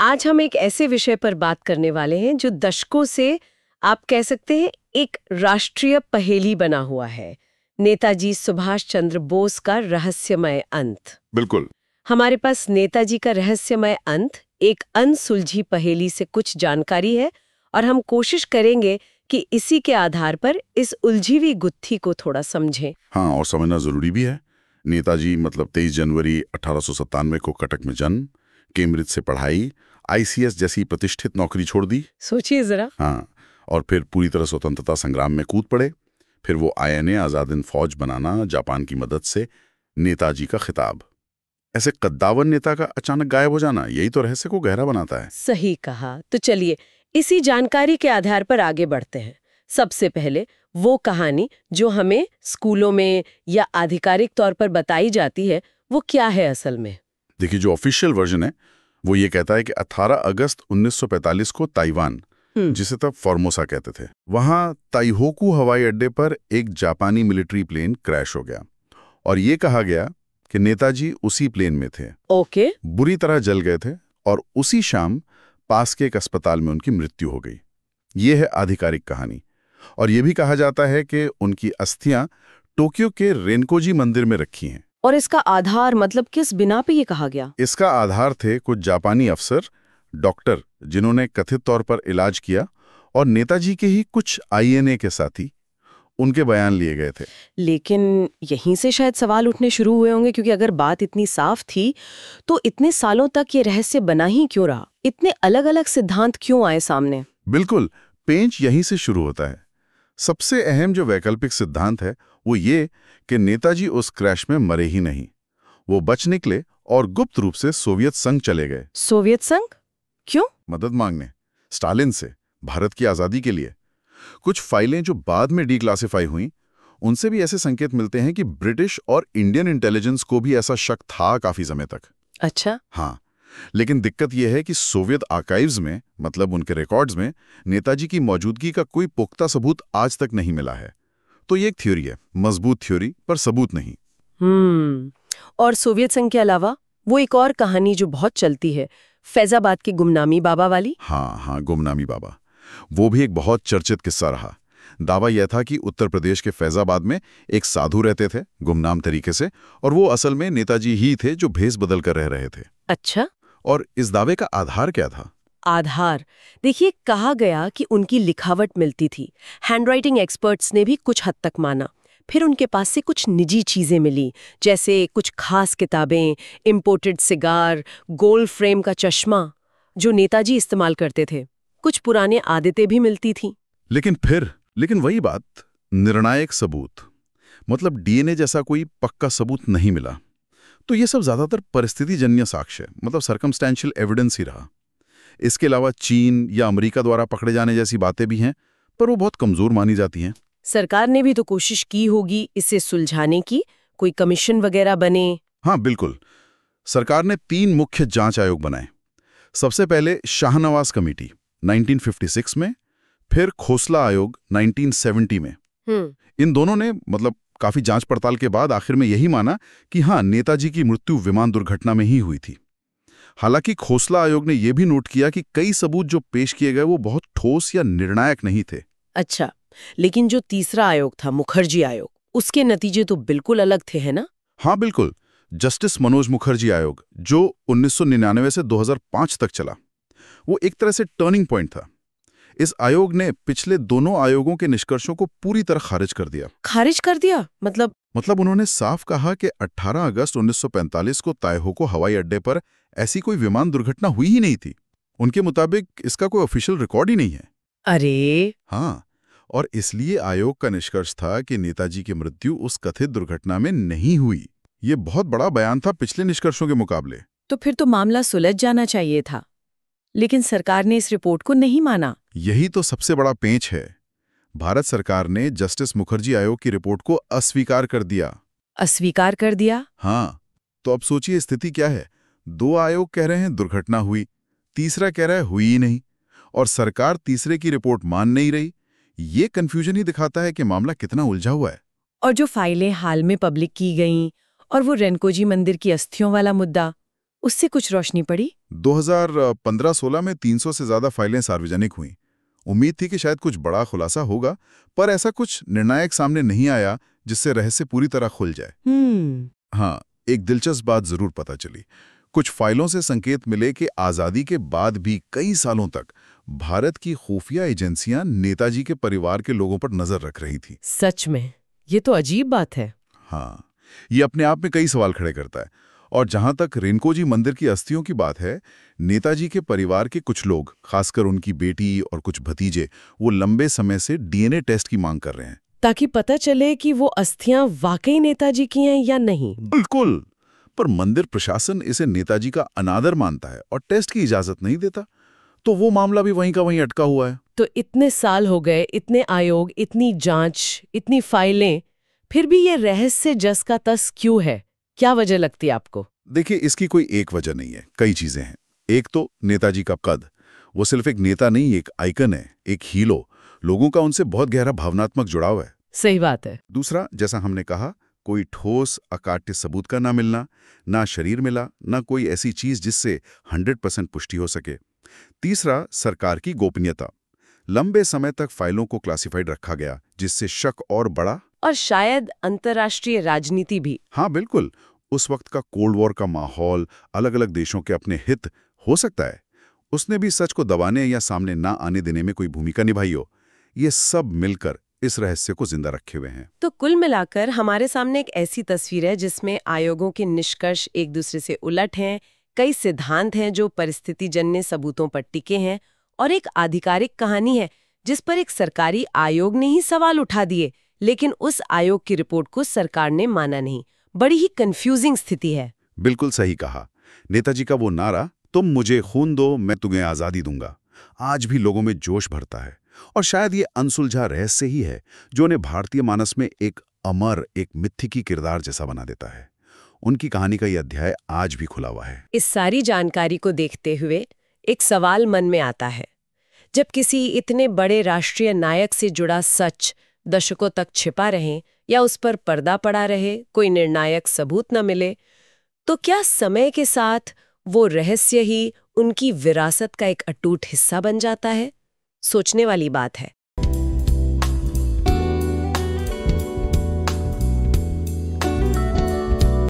आज हम एक ऐसे विषय पर बात करने वाले हैं जो दशकों से आप कह सकते हैं एक राष्ट्रीय पहेली बना हुआ है। नेताजी सुभाष चंद्र बोस का रहस्यमय अंत। बिल्कुल। हमारे पास नेताजी का रहस्यमय अंत एक अनसुलझी पहेली से कुछ जानकारी है और हम कोशिश करेंगे कि इसी के आधार पर इस उलझी हुई गुत्थी को थोड़ा समझें। हाँ, और समझना जरूरी भी है। नेताजी मतलब 23 जनवरी 1897 को कटक में जन्म, कैम्ब्रिज से पढ़ाई, आईसीएस जैसी प्रतिष्ठित नौकरी छोड़ दी। सोचिए जरा। हाँ, और फिर पूरी तरह स्वतंत्रता संग्राम में कूद पड़े। फिर वो आईएनए आजाद हिंद फौज बनाना, जापान की मदद से, नेताजी का खिताब। ऐसे कद्दावर नेता का अचानक गायब हो जाना, यही तो रहस्य को गहरा बनाता है। सही कहा। तो चलिए इसी जानकारी के आधार पर आगे बढ़ते हैं। सबसे पहले वो कहानी जो हमें स्कूलों में या आधिकारिक तौर पर बताई जाती है, वो क्या है असल में? देखिए, जो ऑफिशियल वर्जन है वो ये कहता है कि 18 अगस्त 1945 को ताइवान, जिसे तब फॉर्मोसा कहते थे, वहां ताइहोकू हवाई अड्डे पर एक जापानी मिलिट्री प्लेन क्रैश हो गया और ये कहा गया कि नेताजी उसी प्लेन में थे। ओके। बुरी तरह जल गए थे और उसी शाम पास के एक अस्पताल में उनकी मृत्यु हो गई। ये है आधिकारिक कहानी। और ये भी कहा जाता है कि उनकी अस्थियां टोक्यो के रेनकोजी मंदिर में रखी हैं। और इसका आधार मतलब किस बिना पे ये कहा गया? इसका आधार थे कुछ जापानी अफसर, डॉक्टर, जिन्होंने कथित तौर पर इलाज किया, और नेताजी के ही कुछ आईएनए के साथी, उनके बयान लिए गए थे। लेकिन यहीं से शायद सवाल उठने शुरू हुए होंगे, क्योंकि अगर बात इतनी साफ थी तो इतने सालों तक ये रहस्य बना ही क्यों रहा? इतने अलग अलग सिद्धांत क्यों आए सामने? बिल्कुल, पेंच यहीं से शुरू होता है। सबसे अहम जो वैकल्पिक सिद्धांत है वो ये कि नेताजी उस क्रैश में मरे ही नहीं, वो बच निकले और गुप्त रूप से सोवियत संघ चले गए। सोवियत संघ? क्यों? मदद मांगने स्टालिन से, भारत की आजादी के लिए। कुछ फाइलें जो बाद में डिक्लासिफाई हुई, उनसे भी ऐसे संकेत मिलते हैं कि ब्रिटिश और इंडियन इंटेलिजेंस को भी ऐसा शक था काफी समय तक। अच्छा। हाँ, लेकिन दिक्कत यह है कि सोवियत आर्काइव्स में, मतलब उनके रिकॉर्ड्स में, नेताजी की मौजूदगी का कोई पुख्ता सबूत आज तक नहीं मिला है। तो ये एक थ्योरी है, मजबूत थ्योरी, पर सबूत नहीं। और सोवियत संघ के अलावा वो एक और कहानी जो बहुत चलती है, फैजाबाद के गुमनामी बाबा वाली। हाँ, गुमनामी बाबा, वो भी एक बहुत चर्चित किस्सा रहा। दावा यह था कि उत्तर प्रदेश के फैजाबाद में एक साधु रहते थे गुमनाम तरीके से, और वो असल में नेताजी ही थे जो भेष बदल कर रह रहे थे। अच्छा। और इस दावे का आधार क्या था? आधार देखिए, कहा गया कि उनकी लिखावट मिलती थी। हैंडराइटिंग एक्सपर्ट्स ने भी कुछ हद तक माना। फिर उनके पास से कुछ निजी चीजें मिली, जैसे कुछ खास किताबें, इंपोर्टेड सिगार, गोल्ड फ्रेम का चश्मा जो नेताजी इस्तेमाल करते थे। कुछ पुराने आदतें भी मिलती थीं। लेकिन वही बात, निर्णायक सबूत, मतलब डीएनए जैसा कोई पक्का सबूत नहीं मिला। तो ये सब ज्यादातर परिस्थितिजन्य साक्ष्य, मतलब सर्कमस्टेंशियल एविडेंस ही रहा। इसके अलावा चीन या अमेरिका द्वारा पकड़े जाने जैसी बातें भी हैं, पर वो बहुत कमजोर मानी जाती हैं। सरकार ने भी तो कोशिश की होगी इसे सुलझाने की, कोई कमीशन वगैरह बने? हाँ बिल्कुल, सरकार ने 3 मुख्य जांच आयोग बनाए। सबसे पहले शाहनवाज कमेटी 1956 में, फिर खोसला आयोग 1970 में। इन दोनों ने मतलब काफी जांच पड़ताल के बाद आखिर में यही माना कि हाँ, नेताजी की मृत्यु विमान दुर्घटना में ही हुई थी। हालांकि खोसला आयोग ने यह भी नोट किया कि कई सबूत जो पेश किए गए वो बहुत ठोस या निर्णायक नहीं थे। अच्छा, लेकिन जो तीसरा आयोग था, मुखर्जी आयोग, उसके नतीजे तो बिल्कुल अलग थे, है ना? हाँ बिल्कुल, जस्टिस मनोज मुखर्जी आयोग, जो 1999 से 2005 तक चला, वो एक तरह से टर्निंग पॉइंट था। इस आयोग ने पिछले दोनों आयोगों के निष्कर्षों को पूरी तरह खारिज कर दिया। खारिज कर दिया? मतलब उन्होंने साफ कहा कि 18 अगस्त 1945 को ताइहोकू हवाई अड्डे पर ऐसी कोई विमान दुर्घटना हुई ही नहीं थी। उनके मुताबिक इसका कोई ऑफिशियल रिकॉर्ड ही नहीं है। अरे! हाँ, और इसलिए आयोग का निष्कर्ष था कि नेताजी की मृत्यु उस कथित दुर्घटना में नहीं हुई। ये बहुत बड़ा बयान था पिछले निष्कर्षों के मुकाबले। तो फिर तो मामला सुलझ जाना चाहिए था, लेकिन सरकार ने इस रिपोर्ट को नहीं माना। यही तो सबसे बड़ा पेंच है। भारत सरकार ने जस्टिस मुखर्जी आयोग की रिपोर्ट को अस्वीकार कर दिया। अस्वीकार कर दिया? हाँ, तो अब सोचिए स्थिति क्या है। 2 आयोग कह रहे हैं दुर्घटना हुई, तीसरा कह रहा है हुई ही नहीं, और सरकार तीसरे की रिपोर्ट मान नहीं रही। ये कंफ्यूजन ही दिखाता है कि मामला कितना उलझा हुआ है। और जो फाइलें हाल में पब्लिक की गईं, और वो रेनकोजी मंदिर की अस्थियों वाला मुद्दा, उससे कुछ रोशनी पड़ी? 2015-16 में 300 से ज्यादा फाइलें सार्वजनिक हुईं। उम्मीद थी कि शायद कुछ बड़ा खुलासा होगा, पर ऐसा कुछ निर्णायक सामने नहीं आया जिससे रहस्य पूरी तरह खुल जाए। हाँ, एक दिलचस्प बात जरूर पता चली। कुछ फाइलों से संकेत मिले कि आजादी के बाद भी कई सालों तक भारत की खुफिया एजेंसियां नेताजी के परिवार के लोगों पर नजर रख रही थी। सच में, ये तो अजीब बात है। हाँ, ये अपने आप में कई सवाल खड़े करता है। और जहां तक रिंकोजी मंदिर की अस्थियों की बात है, नेताजी के परिवार के कुछ लोग, खासकर उनकी बेटी और कुछ भतीजे, वो लंबे समय से डीएनए टेस्ट की मांग कर रहे हैं, ताकि पता चले कि वो अस्थियां वाकई नेताजी की हैं या नहीं। बिल्कुल। पर मंदिर प्रशासन इसे नेताजी का अनादर मानता है और टेस्ट की इजाजत नहीं देता, तो वो मामला भी वहीं का वहीं अटका हुआ है। तो इतने साल हो गए, इतने आयोग, इतनी जांच, इतनी फाइलें, फिर भी ये रहस्य जस का तस क्यों है? क्या वजह लगती है आपको? देखिए, इसकी कोई एक वजह नहीं है, कई चीजें हैं। एक तो नेताजी का कद। वो सिर्फ एक नेता नहीं, एक आइकन है, एक हीरो। लोगों का उनसे बहुत गहरा भावनात्मक जुड़ाव है। सही बात है। दूसरा, जैसा हमने कहा, कोई ठोस अकाट्य सबूत का ना मिलना, ना शरीर मिला, ना कोई ऐसी चीज जिससे 100% पुष्टि हो सके। तीसरा, सरकार की गोपनीयता। लंबे समय तक फाइलों को क्लासिफाइड रखा गया, जिससे शक और बढ़ा। और शायद अंतर्राष्ट्रीय राजनीति भी। हाँ, बिल्कुल। उस वक्त का कोल्ड वॉर का माहौल, अलग अलग देशों के अपने हित, हो सकता है उसने भी सच को दबाने या सामने ना आने देने में कोई भूमिका निभाई हो। ये सब मिलकर इस रहस्य को जिंदा रखे हुए हैं। तो कुल मिलाकर हमारे सामने एक ऐसी तस्वीर है जिसमें आयोगों के निष्कर्ष एक दूसरे से उलट हैं, कई सिद्धांत हैं जो परिस्थिति जन्य सबूतों पर टिके हैं, और एक आधिकारिक कहानी है जिस पर एक सरकारी आयोग ने ही सवाल उठा दिए, लेकिन उस आयोग की रिपोर्ट को सरकार ने माना नहीं। बड़ी ही कंफ्यूजिंग स्थिति है। बिल्कुल सही कहा। नेताजी का वो नारा, तुम मुझे खून दो मैं तुम्हें आजादी दूंगा, आज भी लोगों में जोश भरता है। और शायद ये अनसुलझा रहस्य ही है जो उन्हें भारतीय मानस में एक अमर, एक मिथ्यकी किरदार जैसा बना देता है। उनकी कहानी का ये अध्याय आज भी खुला हुआ है। इस सारी जानकारी को देखते हुए एक सवाल मन में आता है, जब किसी इतने बड़े राष्ट्रीय नायक से जुड़ा सच दशकों तक छिपा रहे या उस पर पर्दा पड़ा रहे, कोई निर्णायक सबूत न मिले, तो क्या समय के साथ वो रहस्य ही उनकी विरासत का एक अटूट हिस्सा बन जाता है? सोचने वाली बात है।